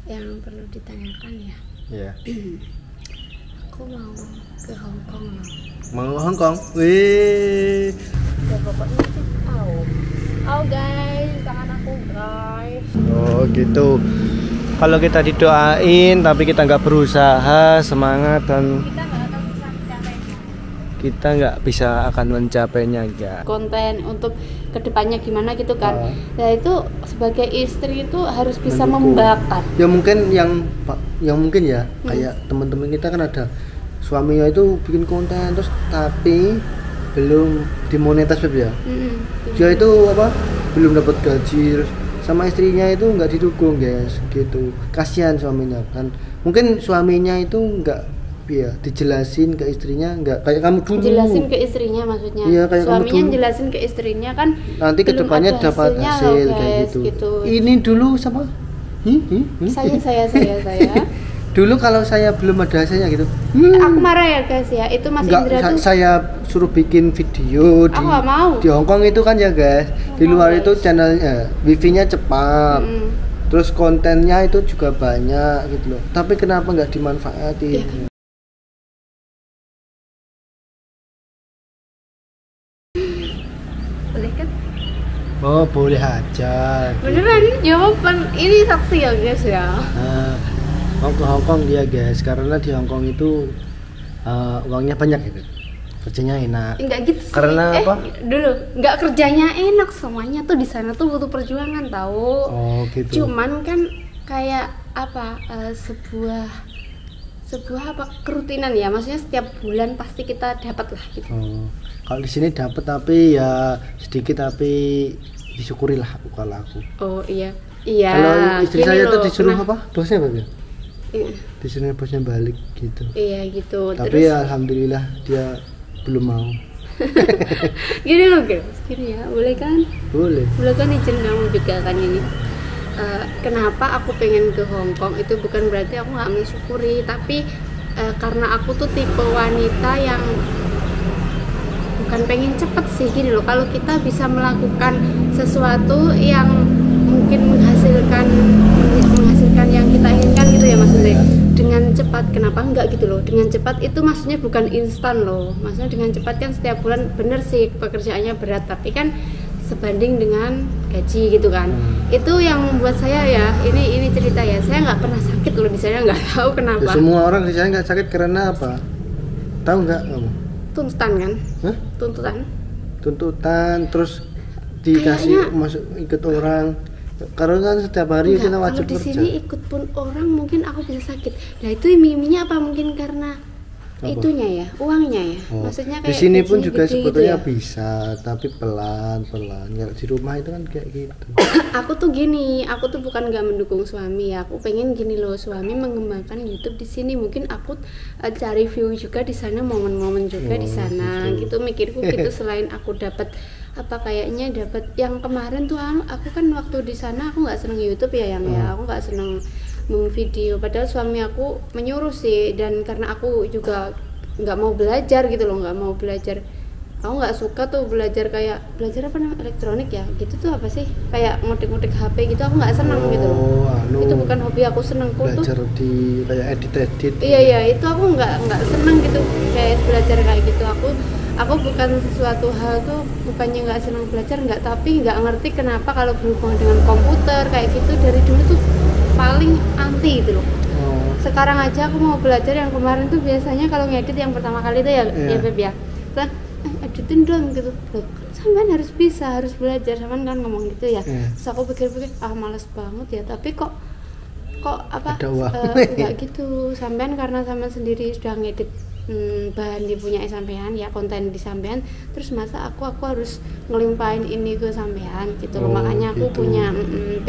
yang perlu ditanyakan ya. Iya. Aku mau ke Hong Kong loh. Mau Hong Kong? Wih. Ya pokoknya sih tahu. Oh guys, tangan aku guys. Oh gitu. Kalau kita didoain tapi kita nggak berusaha semangat dan Kita nggak akan bisa kita nggak bisa mencapainya. akan mencapainya ya. Konten untuk kedepannya gimana gitu kan. Nah itu sebagai istri itu harus bisa Mendukung. membakar. Ya mungkin yang mungkin ya kayak teman-teman kita kan ada suaminya itu bikin konten terus tapi belum dimonetas ya. Dia itu apa belum dapat gaji terus sama istrinya itu nggak didukung guys gitu, kasihan suaminya kan. Mungkin suaminya itu nggak ya dijelasin ke istrinya, nggak kayak kamu dulu Jelasin ke istrinya maksudnya. Iya, kayak kamu Suaminya dulu. jelasin ke istrinya kan nanti belum kedepannya ada dapat hasilnya hasil loh, kayak guys, gitu. Ini dulu sama Saya. dulu kalau saya belum ada hasilnya gitu Aku marah ya guys ya. Itu Mas Enggak, Indra tuh saya suruh bikin video aku nggak mau. di Hong Kong itu kan ya guys. Di Nggak luar mau, itu guys. channelnya wifi-nya cepat. Mm. Terus kontennya itu juga banyak gitu loh. Tapi kenapa nggak dimanfaatin? Iya. Boleh kan? Oh, boleh aja. Beneran jawaban ini saksi ya guys ya. Nah, mau ke Hong Kong dia guys karena di Hong Kong itu uangnya banyak gitu. Kerjanya enak. Enggak gitu sih. Karena apa? Dulu nggak kerjanya enak, semuanya tuh di sana tuh butuh perjuangan tahu. Oh, gitu. Cuman kan kayak apa sebuah apa kerutinan ya, maksudnya setiap bulan pasti kita dapat lah gitu. Oh, kalau di sini dapat tapi ya sedikit tapi disyukurilah kalau aku. Oh iya Kalau istri gini saya loh, tuh disuruh nah, apa? Bosnya apa ya? iya, Disuruh bosnya balik gitu. iya gitu. Tapi Terus ya alhamdulillah dia belum mau. gini loh guys, gini ya, boleh kan Boleh. kan izin kamu juga kan ini. Kenapa aku pengen ke Hong Kong itu bukan berarti aku nggak mensyukuri, tapi karena aku tuh tipe wanita yang bukan pengen cepet sih gini loh. Kalau kita bisa melakukan sesuatu yang mungkin menghasilkan yang kita inginkan gitu ya maksudnya dengan cepat, kenapa enggak gitu loh. Dengan cepat itu maksudnya bukan instan loh, maksudnya dengan cepat kan setiap bulan bener sih pekerjaannya berat tapi kan sebanding dengan gaji gitu kan. Itu yang membuat saya ya ini cerita ya, saya nggak pernah sakit loh di sana, nggak tahu Ya, kenapa. semua orang di sana nggak sakit karena apa? Tahu nggak kamu? Tuntutan kan? Hah? Tuntutan terus dikasih Kayaknya- masuk ikut orang. Karena kan setiap hari kita Enggak, wajib kalau di kerja. sini ikut pun orang mungkin aku bisa sakit. Nah itu iming-imingnya apa mungkin karena Apa? itunya ya, uangnya ya. Oh, Maksudnya di kayak sini pun gajinya juga gede sebetulnya gitu ya. bisa, tapi pelan-pelan. Ya, di rumah itu kan kayak gitu. Aku tuh gini, aku tuh bukan nggak mendukung suami ya. Aku pengen gini loh, suami mengembangkan YouTube di sini. Mungkin aku cari view juga di sana, momen-momen juga di sana. gitu. Gitu mikirku gitu. Selain aku dapat apa kayaknya dapat yang kemarin tuh aku kan waktu di sana aku nggak seneng YouTube ya yang ya. Aku nggak seneng memvideo. Padahal suami aku menyuruh sih, dan karena aku juga nggak mau belajar gitu loh, nggak mau belajar. Aku nggak suka tuh belajar apa namanya elektronik ya gitu tuh, apa sih kayak ngodik-ngodik HP gitu, aku nggak seneng gitu loh. Itu bukan hobi aku, senengku tuh belajar di kayak edit iya itu aku nggak seneng gitu kayak belajar kayak gitu. Aku bukan sesuatu hal tuh bukannya nggak senang belajar, nggak, tapi nggak ngerti kenapa kalau berhubungan dengan komputer kayak gitu dari dulu tuh paling anti gitu loh. Sekarang aja aku mau belajar, yang kemarin tuh biasanya kalau ngedit yang pertama kali itu ya Iya. ya Beb ya, editin dong gitu loh, sampean harus bisa, harus belajar, sampean kan ngomong gitu ya. Iya. Terus aku pikir-pikir males banget ya, tapi kok apa Ada uang. enggak gitu, sampean karena sampean sendiri sudah ngedit bahan dipunyai sampean ya, konten di sampean, terus masa aku harus ngelimpahin ini ke sampean gitu loh. Makanya aku gitu. punya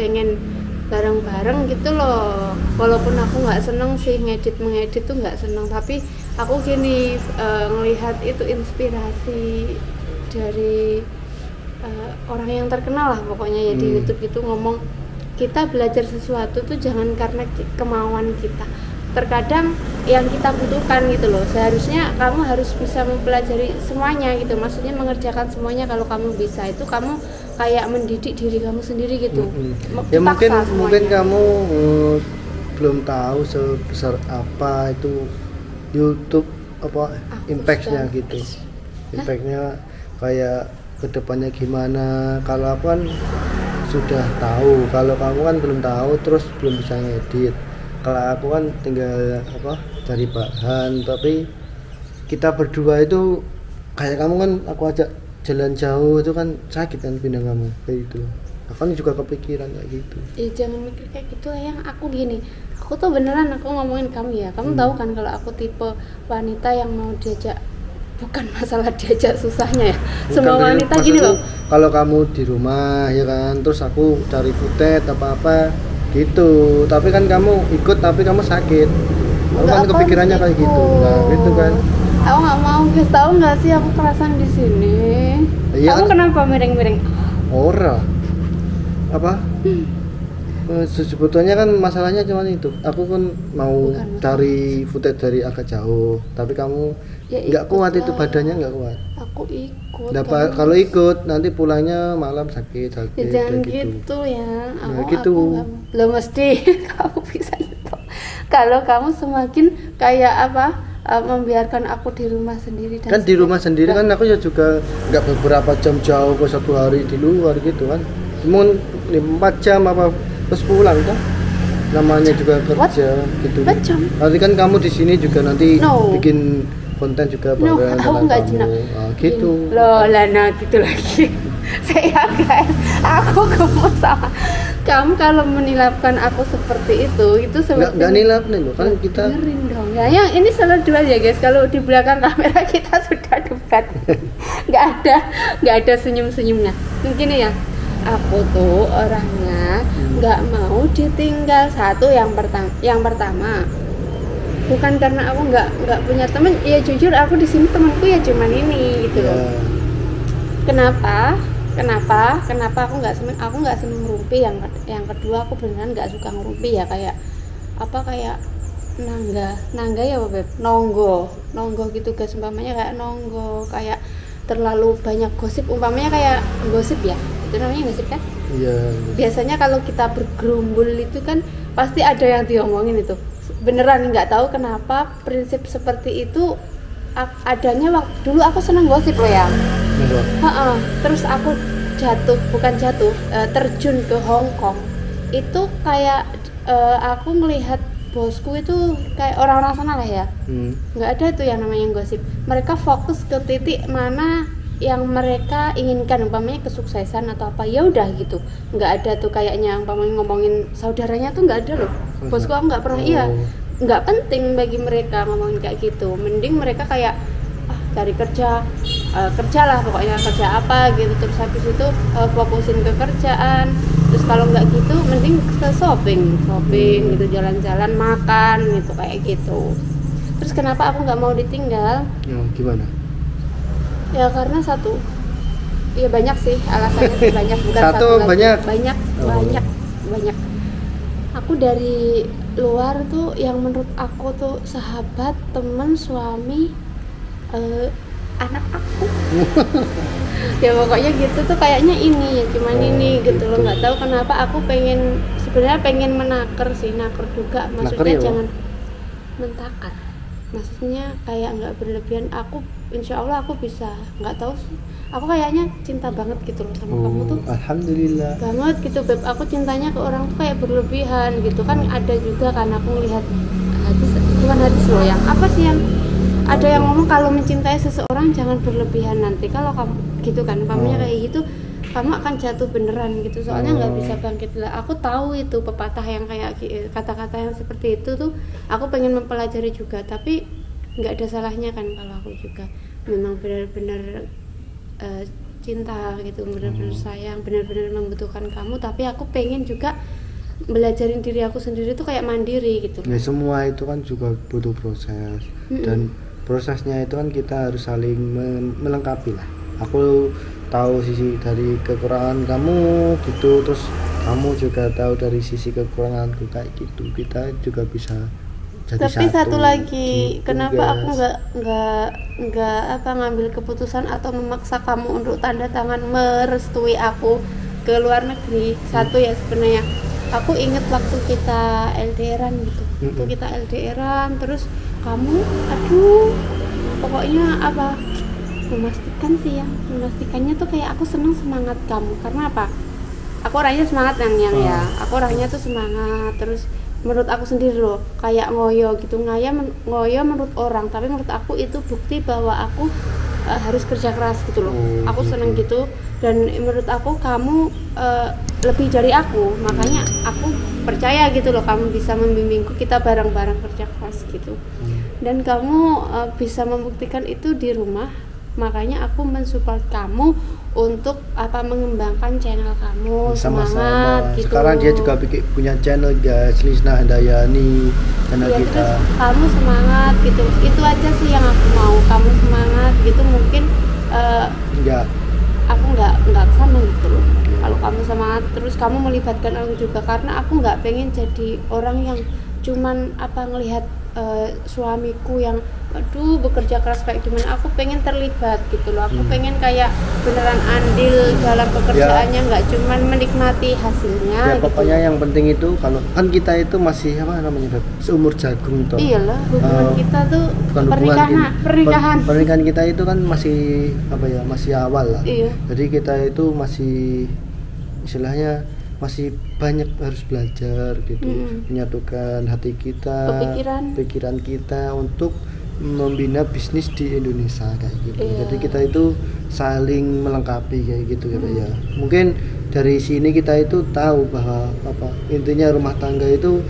pengen bareng-bareng gitu loh. Walaupun aku nggak seneng sih mengedit tuh nggak seneng, tapi aku gini ngelihat itu inspirasi dari orang yang terkenal lah pokoknya ya di YouTube itu ngomong, kita belajar sesuatu tuh jangan karena kemauan kita, terkadang yang kita butuhkan gitu loh. Seharusnya kamu harus bisa mempelajari semuanya gitu, maksudnya mengerjakan semuanya. Kalau kamu bisa itu kamu kayak mendidik diri kamu sendiri gitu. Ya Dipaksa mungkin semuanya. kamu belum tahu sebesar apa itu YouTube apa impactnya gitu. Impactnya kayak kedepannya gimana. Kalau aku kan sudah tahu, kalau kamu kan belum tahu, terus belum bisa ngedit. Kalau aku kan tinggal apa cari bahan, tapi kita berdua itu kayak kamu kan aku ajak jalan jauh itu kan sakit kan pindah kamu kayak gitu. Aku kan juga kepikiran kayak gitu. Jangan mikir kayak gitu lah, yang aku gini, aku tuh beneran aku ngomongin kamu ya, kamu tahu kan kalau aku tipe wanita yang mau diajak, bukan masalah diajak susahnya ya, semua wanita gini loh. Kalau kamu di rumah ya kan, terus aku cari footage apa gitu, tapi kan kamu ikut tapi kamu sakit, aku kan kepikirannya kayak gitu. Nah gitu kan, aku nggak mau guys, tahu nggak sih aku kerasan di sini. Iya, aku kan? Kenapa miring-miring? Ora apa sebetulnya kan masalahnya cuma itu, aku kan mau cari footage dari agak jauh, tapi kamu nggak kuat itu, badannya nggak kuat. Aku ikut. Kalau ikut nanti pulangnya malam sakit jangan gitu ya. Nah, gitu. Belum mesti kamu bisa gitu. Kalau kamu semakin kayak apa membiarkan aku di rumah sendiri dan kan di rumah sendiri kan aku ya juga nggak beberapa jam jauh ke 1 hari di luar gitu kan, cuma 4 jam apa terus pulang kan, namanya juga kerja gitu. Nanti kan kamu di sini juga nanti bikin konten juga bareng aku nggak jenak gitu loh lah. Nah gitu lagi saya guys, aku gemes sama kamu kalau menilapkan aku seperti itu seperti nggak nilap nih loh kan kita dengerin dong ya, yang ini salah dua ya guys, kalau di belakang kamera kita sudah debat nggak ada senyum-senyumnya. Mungkin ya, aku tuh orangnya nggak mau ditinggal. Satu, yang pertama bukan karena aku nggak punya temen ya, jujur aku di sini temanku ya cuman ini gitu loh. Kenapa aku nggak seneng ngerumpi. Yang kedua, aku beneran nggak suka ngerumpi ya, kayak nangga ya Beb, nonggo gitu guys, umpamanya kayak nonggo, kayak terlalu banyak gosip, umpamanya kayak gosip ya, itu namanya gosip kan? Iya. Biasanya kalau kita bergerumbul itu kan pasti ada yang diomongin itu. Beneran nggak tahu kenapa prinsip seperti itu adanya. Dulu aku seneng gosip loh ya. Terus aku terjun ke Hong Kong itu kayak aku melihat bosku itu kayak orang-orang sana lah ya, nggak ada tuh yang namanya gosip. Mereka fokus ke titik mana yang mereka inginkan, umpamanya kesuksesan atau apa, ya udah gitu. Nggak ada tuh kayaknya umpamanya ngomongin saudaranya tuh nggak ada loh. Bosku aku nggak pernah. Iya, nggak penting bagi mereka ngomongin kayak gitu. Mending mereka kayak cari kerjalah pokoknya, kerja apa gitu, terus habis itu fokusin ke kerjaan. Terus kalau nggak gitu mending ke shopping gitu, jalan-jalan, makan gitu, kayak gitu. Terus kenapa aku nggak mau ditinggal? Gimana? Ya karena satu, ya banyak sih alasannya sih, banyak, bukan satu banyak. Banyak. Aku dari luar tuh yang menurut aku tuh sahabat, teman, suami, anak aku ya pokoknya gitu tuh kayaknya ini ya cuman ini gitu loh. Nggak tahu kenapa aku sebenarnya pengen naker juga, maksudnya jangan mentakar, maksudnya kayak nggak berlebihan. Aku insya Allah aku bisa, nggak tahu sih, aku kayaknya cinta banget gitu loh sama kamu tuh. Alhamdulillah banget gitu Beb, aku cintanya ke orang tuh kayak berlebihan gitu kan. Ada juga kan aku ngelihat bukan hadis loh, yang apa sih yang ada yang ngomong kalau mencintai seseorang jangan berlebihan, nanti kalau kamu gitu kan umpamanya kayak gitu kamu akan jatuh beneran gitu, soalnya nggak bisa bangkit lah. Aku tahu itu pepatah yang kayak kata-kata yang seperti itu tuh aku pengen mempelajari juga, tapi nggak ada salahnya kan kalau aku juga memang benar-benar cinta gitu, benar-benar sayang, benar-benar membutuhkan kamu, tapi aku pengen juga belajarin diri aku sendiri tuh kayak mandiri gitu. Ya semua itu kan juga butuh proses, dan prosesnya itu kan kita harus saling melengkapi lah. Aku tahu sisi dari kekurangan kamu gitu, terus kamu juga tahu dari sisi kekuranganku kayak gitu. Kita juga bisa jadi tapi satu lagi gitu, kenapa guys. aku nggak ngambil keputusan atau memaksa kamu untuk tanda tangan merestui aku ke luar negeri. Satu ya sebenarnya aku inget waktu kita LDRan gitu. Waktu kita LDRan terus kamu aduh pokoknya apa memastikannya tuh kayak aku seneng semangat kamu. Karena apa? Aku orangnya semangat yang ya. Aku orangnya tuh semangat. Terus menurut aku sendiri loh kayak ngoyo gitu, ngoyo menurut orang, tapi menurut aku itu bukti bahwa aku harus kerja keras gitu loh. Aku seneng gitu, dan menurut aku kamu lebih dari aku, makanya aku percaya gitu loh kamu bisa membimbingku, kita bareng-bareng kerja keras gitu. Dan kamu bisa membuktikan itu di rumah, makanya aku mensupport kamu untuk mengembangkan channel kamu. Semangat gitu. Sekarang dia juga punya channel guys, Lisna Handayani, channel ya, kita. Terus kamu semangat gitu, itu aja sih yang aku mau, kamu semangat gitu. Mungkin aku nggak kesana gitu loh. Kalau kamu semangat terus kamu melibatkan aku juga, karena aku nggak pengen jadi orang yang cuman ngelihat suamiku yang aduh bekerja keras kayak gimana. Aku pengen terlibat gitu loh. Aku pengen kayak beneran andil dalam pekerjaannya, nggak cuman menikmati hasilnya. Pokoknya gitu. yang penting itu kalau kan kita itu masih seumur jagung toh. Iyalah, hubungan kita tuh pernikahan kita itu kan masih masih awal lah. Iya. Jadi kita itu masih istilahnya masih banyak harus belajar gitu, menyatukan hati kita, pikiran kita untuk membina bisnis di Indonesia kayak gitu. Jadi kita itu saling melengkapi kayak gitu ya. Mungkin dari sini kita itu tahu bahwa intinya rumah tangga itu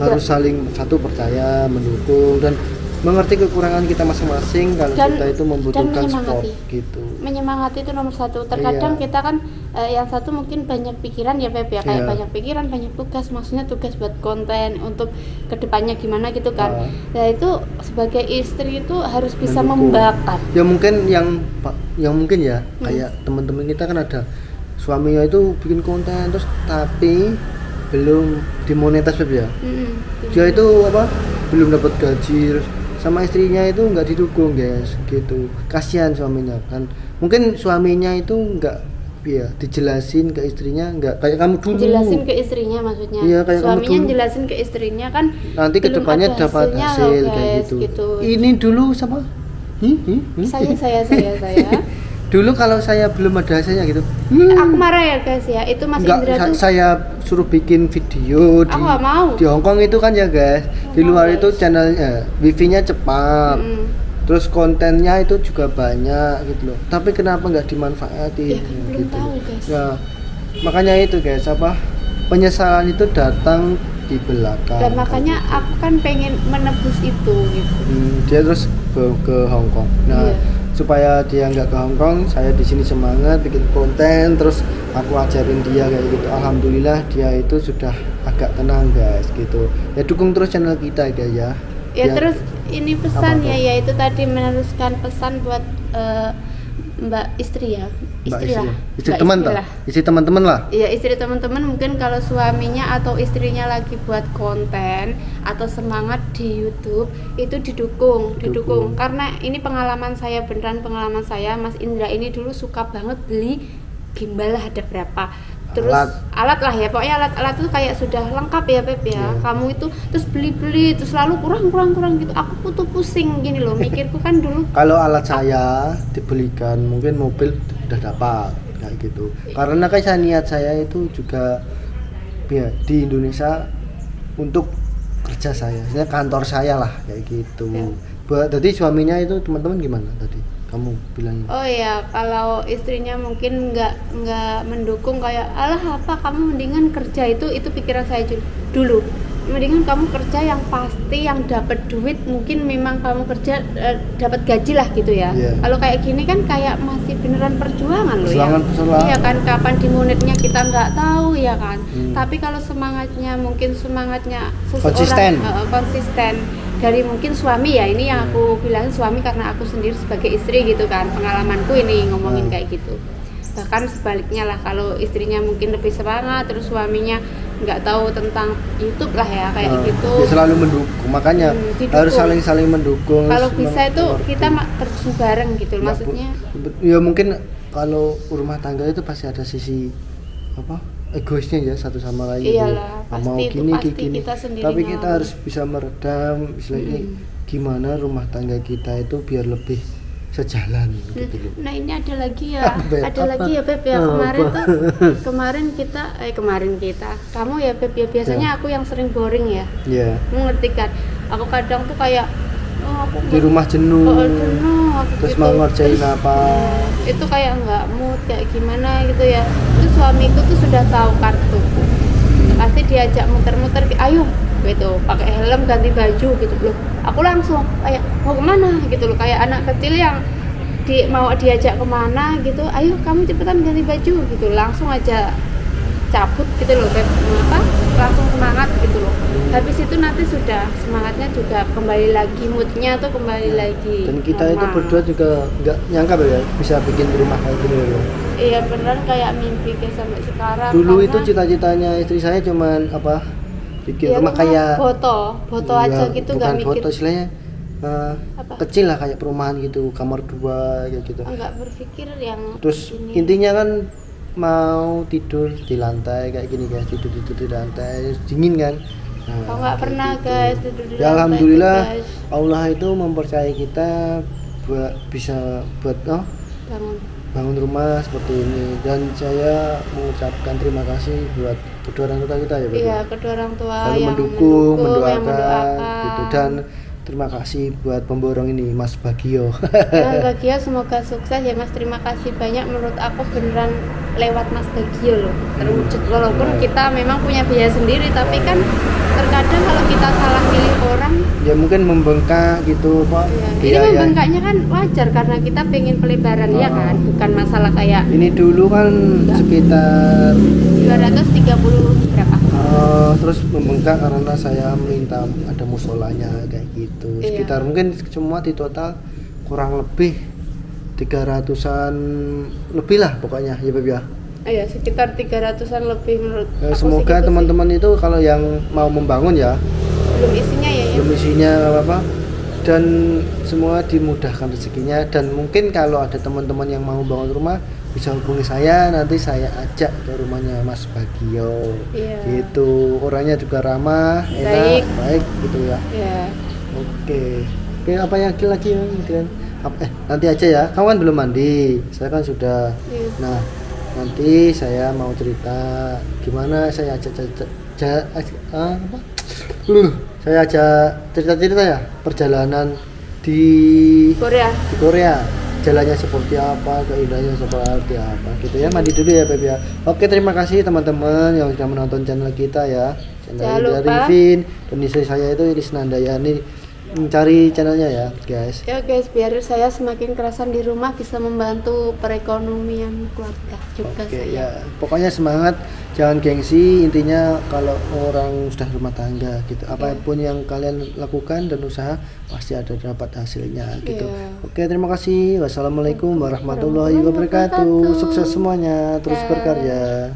harus saling percaya, mendukung, dan mengerti kekurangan kita masing-masing. Kalau kita itu membutuhkan support gitu. Menyemangati itu nomor satu. Terkadang kita kan yang satu mungkin banyak pikiran ya Beb ya, kayak banyak pikiran, banyak tugas, maksudnya tugas buat konten untuk kedepannya gimana gitu kan. Nah itu sebagai istri itu harus bisa membakar. Ya mungkin yang mungkin ya kayak teman-teman kita kan ada suaminya itu bikin konten terus tapi belum dimonetas Beb ya. Dia itu belum dapat gaji, sama istrinya itu nggak didukung guys gitu. Kasihan suaminya kan, mungkin suaminya itu nggak dijelasin ke istrinya, nggak kayak kamu dulu. Jelasin ke istrinya maksudnya. Iya, kayak suaminya jelasin ke istrinya kan nanti kedepannya dapat hasil guys, kayak gitu. Ini dulu sama saya dulu kalau saya belum ada hasilnya gitu. Aku marah ya guys ya, itu Mas Indra tuh saya suruh bikin video di Hongkong itu kan ya guys. Di luar itu channelnya wifi-nya cepat. Terus kontennya itu juga banyak gitu loh. Tapi kenapa nggak dimanfaatin gitu. Tahu, guys. Ya, makanya itu guys, penyesalan itu datang di belakang. Dan makanya aku kan pengen menebus itu gitu. Dia terus ke Hongkong. Nah, supaya dia nggak ke Hongkong, saya di sini semangat bikin konten, terus aku ajarin dia kayak gitu. Alhamdulillah dia itu sudah agak tenang guys gitu. Ya dukung terus channel kita guys ya. Ya terus ini pesan yaitu tadi meneruskan pesan buat istri teman-teman lah. Iya, istri teman-teman mungkin kalau suaminya atau istrinya lagi buat konten atau semangat di YouTube itu didukung. Karena ini pengalaman saya, pengalaman saya, Mas Indra ini dulu suka banget beli gimbal lah, ada berapa. Terus alat lah ya, pokoknya alat itu kayak sudah lengkap ya Beb ya. Kamu itu terus beli terus selalu kurang gitu. Aku tuh pusing gini loh, mikirku kan dulu kalau alat saya dibelikan mungkin mobil udah dapat kayak gitu. Karena kayak niat saya itu juga di Indonesia untuk kerja saya, kantor saya lah kayak gitu. Jadi suaminya itu teman-teman gimana tadi? Kamu bilang? Oh ya, kalau istrinya mungkin nggak mendukung, kayak alah kamu mendingan kerja, itu pikiran saya dulu. Mendingan kamu kerja yang pasti, yang dapat duit, mungkin memang kamu kerja dapat gaji lah gitu ya. Kalau kayak gini kan kayak masih beneran perjuangan loh ya. Iya kan, kapan dimonetnya kita nggak tahu ya kan. Tapi kalau semangatnya seseorang konsisten dari mungkin suami ya, ini yang aku bilang suami karena aku sendiri sebagai istri gitu kan, pengalamanku ini ngomongin kayak gitu. Bahkan sebaliknya lah, kalau istrinya mungkin lebih semangat terus suaminya nggak tahu tentang YouTube lah ya kayak gitu. Dia selalu mendukung, makanya harus saling mendukung. Kalau bisa itu kita terjun bareng gitu maksudnya. Ya mungkin kalau rumah tangga itu pasti ada sisi egoisnya ya satu sama lain. Iyalah, gitu. Mau pasti gini, pasti gini. kita sendiri Tapi mau. kita harus bisa meredam istilahnya gimana rumah tangga kita itu biar lebih sejalan gitu loh. Nah ini ada lagi ya, Apa, Beb? ada Apa? lagi ya Beb ya, kemarin kita, kamu ya Beb ya, biasanya Ya. aku yang sering boring ya, Iya. kamu ngerti kan, aku kadang tuh kayak, aku Di rumah jenuh. jenuh aku Terus gitu. mau ngerjain Terus, apa? itu kayak nggak mood, kayak gimana gitu ya, terus suamiku tuh sudah tahu kartuku, pasti diajak muter-muter, ayo gitu, pakai helm, ganti baju gitu loh, aku langsung kayak mau kemana gitu loh, kayak anak kecil yang mau diajak kemana gitu, ayo kamu cepetan ganti baju gitu, langsung aja cabut gitu loh Beb. Langsung semangat gitu loh, habis itu nanti sudah semangatnya juga kembali lagi, moodnya tuh kembali lagi Dan kita itu normal. berdua juga nggak nyangka ya bisa bikin rumah kayak gini loh. Iya bener, kayak mimpi kayak sampai sekarang. Dulu karena itu cita-citanya istri saya cuman apa? Bikin ya, rumah kayak foto aja ya, gitu, bukan nggak mikir, foto istilahnya Apa? kecil lah kayak perumahan gitu, kamar 2 kayak gitu. nggak berpikir yang Terus ini. intinya kan mau tidur di lantai kayak gini guys, tidur di lantai dingin kan. Nah, Kau nggak kayak pernah gitu. guys tidur di Ya, lantai alhamdulillah tuh, guys. Allah itu mempercayai kita bisa buat bangun rumah seperti ini, dan saya mengucapkan terima kasih buat kedua orang tua kita ya Beb. Iya, kedua orang tua Lalu yang mendukung, yang mendoakan mendoakan. gitu, dan terima kasih buat pemborong ini Mas Bagio. Ya, Bagio semoga sukses ya Mas, terima kasih banyak, menurut aku beneran lewat Mas Bagio loh terwujud, walaupun kita memang punya biaya sendiri, tapi kan terkadang kalau kita salah pilih orang Ya mungkin membengkak gitu Pak. ya, ini Biaya. membengkaknya kan wajar karena kita pengen pelebaran ya kan, bukan masalah kayak Ini dulu kan sekitar 230 berapa. terus membengkak karena saya minta ada musolanya kayak gitu. Iya. Sekitar mungkin semua di total kurang lebih 300-an lebih lah pokoknya ya Beb ya. Iya, sekitar 300-an lebih menurut aku Semoga segitu teman-teman itu kalau yang mau membangun ya, sih. Belum isinya ya, belum isinya apa, dan semua dimudahkan rezekinya. Dan mungkin kalau ada teman-teman yang mau bangun rumah bisa hubungi saya, nanti saya ajak ke rumahnya Mas Bagio. Iya. Gitu, orangnya juga ramah, enak, baik gitu ya. Ya. Oke, apa yang lagi mungkin nanti aja ya. Kamu kan belum mandi, saya kan sudah. Iya. Nah, nanti saya mau cerita gimana saya saya ajak cerita-cerita ya perjalanan di Korea, jalannya seperti apa, keindahannya seperti apa gitu ya. Mandi dulu ya Beb ya. Oke, terima kasih teman-teman yang sudah menonton channel kita ya, Jangan channel dari lupa. Vin, dan istri saya itu Irisna Handayani. Mencari channelnya ya guys. Ya guys, biar saya semakin kerasan di rumah bisa membantu perekonomian keluarga juga Oke saya. ya, pokoknya semangat, jangan gengsi. Intinya kalau orang sudah rumah tangga gitu, apapun yang kalian lakukan dan usaha pasti ada dapat hasilnya gitu. Iya. Oke, terima kasih. Wassalamualaikum warahmatullahi wabarakatuh. Sukses semuanya, terus berkarya.